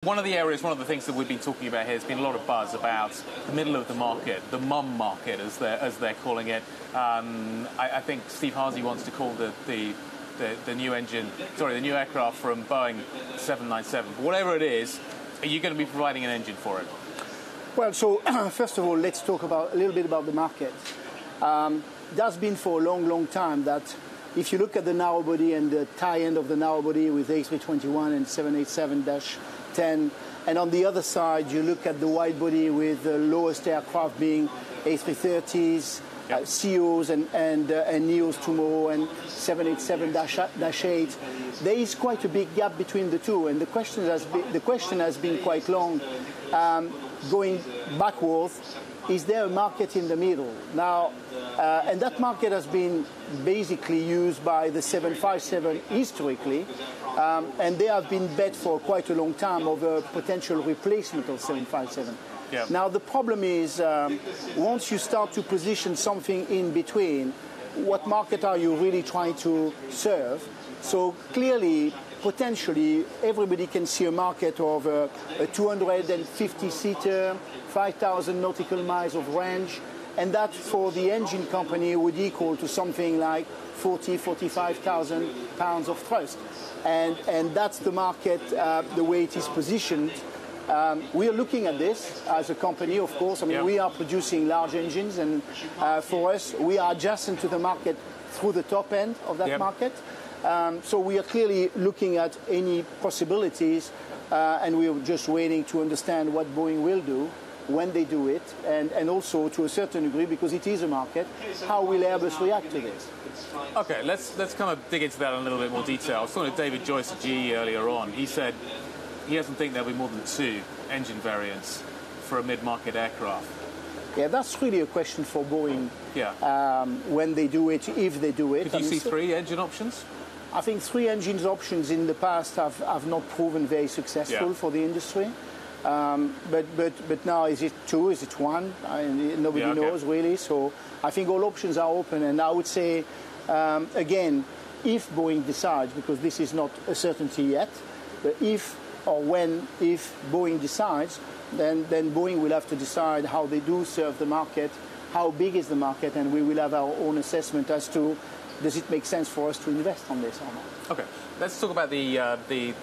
One of the things that we've been talking about here has been a lot of buzz about the middle of the market, the mum market, as they're calling it. I think Steve Hazy wants to call the new aircraft from Boeing 797. But whatever it is, are you going to be providing an engine for it? Well, so first of all, let's talk a little bit about the market. That's been for a long, long time that if you look at the narrow body and the tie end of the narrow body with A321 and 787-10, and on the other side you look at the wide body with the lowest aircraft being A330s, CEOs and NEOs tomorrow, and 787-8. There is quite a big gap between the two, and the question has been quite long, going backwards. Is there a market in the middle? Now, and that market has been basically used by the 757 historically, and they have been bet for quite a long time over potential replacement of 757. Yeah. Now, the problem is, once you start to position something in between, what market are you really trying to serve? So clearly, potentially, everybody can see a market of a 250-seater, 5,000 nautical miles of range, and that for the engine company would equal to something like 45,000 pounds of thrust. And that's the market, the way it is positioned. We are looking at this as a company, of course. I mean, we are producing large engines, and for us, we are adjacent to the market through the top end of that market. So we are clearly looking at any possibilities, and we are just waiting to understand what Boeing will do when they do it, and also to a certain degree, because it is a market, how will Airbus react to this? Okay, let's kind of dig into that in a little bit more detail. I was talking to David Joyce at GE earlier on. He said he doesn't think there'll be more than 2 engine variants for a mid-market aircraft. Yeah, that's really a question for Boeing. When they do it, if they do it. Could you see 3 engine options? I think 3 engine options in the past have not proven very successful for the industry. But now, is it 2? Is it 1? Nobody knows really. So I think all options are open. And I would say, again, if Boeing decides, because this is not a certainty yet, but if Boeing decides, then Boeing will have to decide how they do serve the market, how big is the market, and we will have our own assessment as to does it make sense for us to invest on this or not. Okay, let's talk about the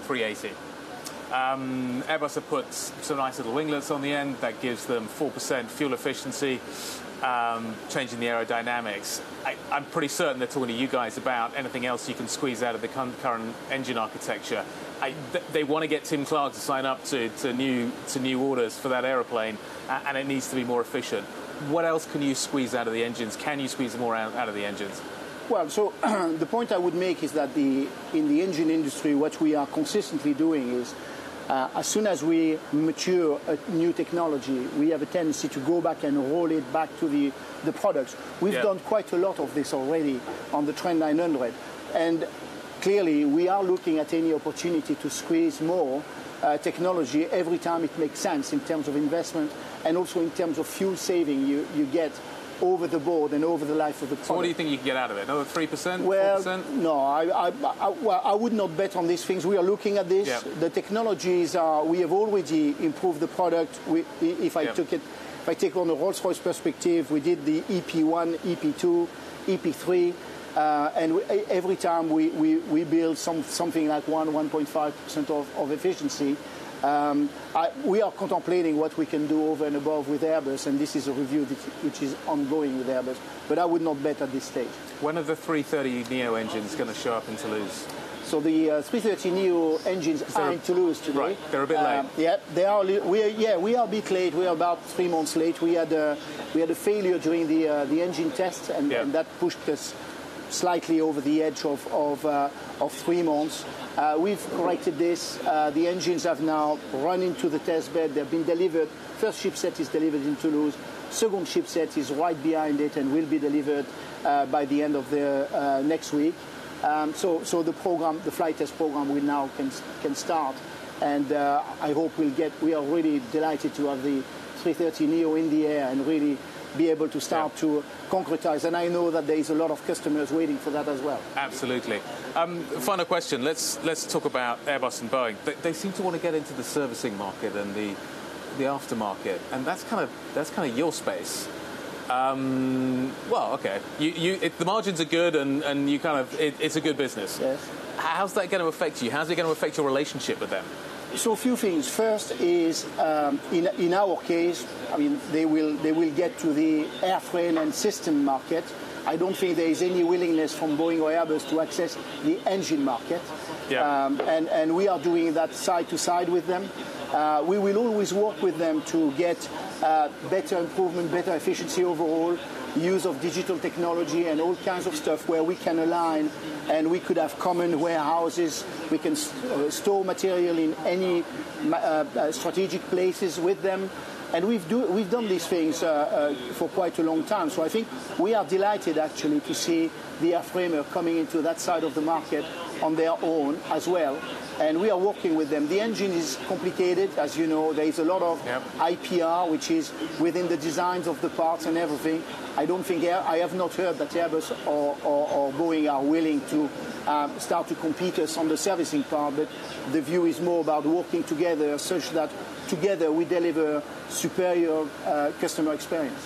380. Airbus have put some nice little winglets on the end that gives them 4% fuel efficiency, changing the aerodynamics. I'm pretty certain they're talking to you guys about anything else you can squeeze out of the current engine architecture. They want to get Tim Clark to sign up to new orders for that aeroplane, and it needs to be more efficient. What else can you squeeze out of the engines? Can you squeeze more out of the engines? Well, so the point I would make is that in the engine industry, what we are consistently doing is, as soon as we mature a new technology, we have a tendency to go back and roll it back to the products. We've done quite a lot of this already on the Trent 900. And clearly, we are looking at any opportunity to squeeze more technology every time it makes sense in terms of investment and also in terms of fuel saving you get over the board and over the life of the product. So what do you think you can get out of it? Another 3%, well, 4%? No, I would not bet on these things. We are looking at this. The technologies we have already improved the product. If I take on a Rolls-Royce perspective, we did the EP1, EP2, EP3, and every time we build something like 1.5% of efficiency. We are contemplating what we can do over and above with Airbus, and this is a review which is ongoing with Airbus, but I would not bet at this stage. When are the 330neo engines going to show up in Toulouse? So the 330neo engines are in Toulouse today. Right, they're a bit late. Yeah, they are. We are a bit late. We are about 3 months late. We had a failure during the engine test, and that pushed us slightly over the edge of 3 months. We've corrected this. The engines have now run into the test bed. They've been delivered. First ship set is delivered in Toulouse. Second ship set is right behind it and will be delivered by the end of the next week. So the program, the flight test program, will now can start. And I hope we are really delighted to have the 330neo in the air and really be able to start to concretize. And I know that there is a lot of customers waiting for that as well. Absolutely. Final question. Let's talk about Airbus and Boeing. They seem to want to get into the servicing market and the aftermarket, and that's kind of your space. Well, okay. The margins are good, and you kind of it's a good business. Yes. How's that going to affect you? How's it going to affect your relationship with them? So a few things. First is in our case, I mean, they will get to the airframe and system market. I don't think there is any willingness from Boeing or Airbus to access the engine market. Yeah. And we are doing that side to side with them. We will always work with them to get better improvement, better efficiency overall, use of digital technology and all kinds of stuff where we can align, and we could have common warehouses. We can store material in any strategic places with them. And we've done these things for quite a long time. So I think we are delighted actually to see the airframer coming into that side of the market on their own as well. And we are working with them. The engine is complicated, as you know. There is a lot of IPR, which is within the designs of the parts and everything. I have not heard that Airbus or Boeing are willing to start to compete us on the servicing part, but the view is more about working together such that together we deliver superior customer experience.